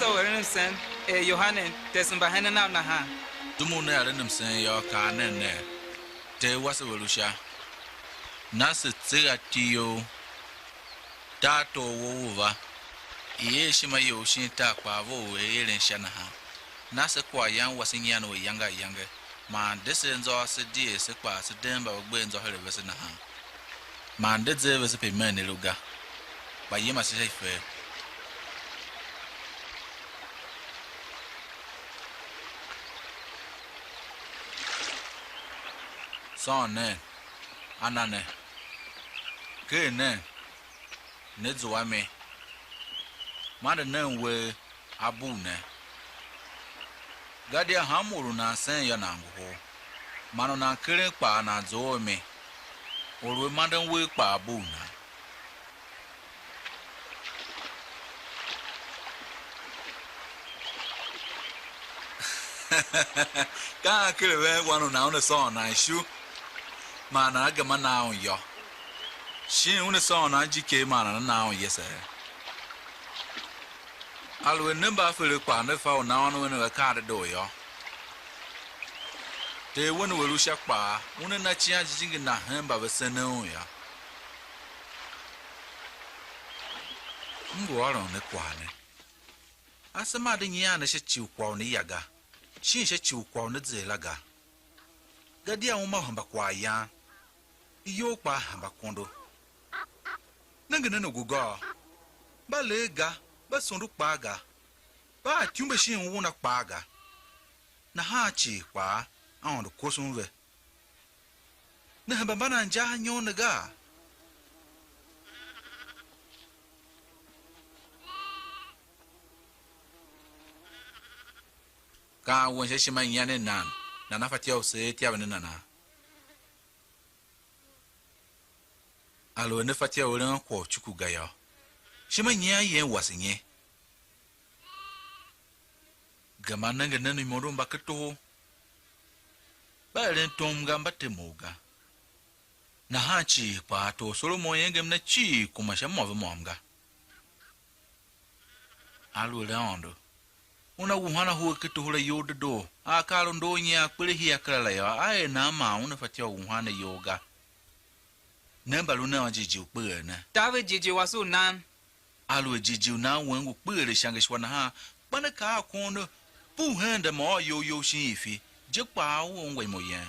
so MSEN MBAHENEN TESE MBAHENEN na ha. Dumune MSEN yo ka nene. Te wasewelusha. Nase tsira tiyo. Tato wova. Iye shima yo shinta kwa vo EREN shana ha. Nase kwa yang wasinyano yanga. Man dese nzo se die se kwa se demba ogbe nzo hele vese na ha. Man deze vese pe mene luga. Ba yema se fe. Son ne. Anane. Ke ne. Ne zuame. Man ne we abu ne. Gadia hamuru na sen ya na nguho. Mano na kere pa na zo me. Orwe madan we pa abu na. Ka kere we wanu na one son na shu. Mana agama na on yo. Shi one son na jike mana na on yese. Alwe nemba fere kwa ne fa na onu we ka do yo. Te wonu we lu sha pa, une na chi ajiji na hemba we se ne on ya. Ngo aro ne kwa ne. Asema de nya na she chi kwa ne yaga. Shi she chi kwa ne zelaga. Gadi a uma hamba kwa ya. Iyo pa hamba kondo. Nangene no guga. Ba lega. Ba sondu kpaga ba tiumbe shi nwuna kpaga na ha chi kwa awon ko sunve na baba na nja nyo naga ka won she shima nyane nan na nafatia ose tia bene nana alo ne fatia oren ko chuku gaya shima nya yen wasinye gama nanga nani morumba keto ba ren tom gamba temoga na hachi pa to Solomon yengem na chi kumasha move momga alu leondo una wuhana huwa keto hula yodo akalo ndonya kwele hiya kala ya ae na ma una fatia wuhana yoga nemba luna wajiji ukpene Tawe jiji wasu nan. Alwe jiji na wengu kpere shangishwana ha bana ka kono pu hende mo yo shi ifi je pa wo ngwe mo yen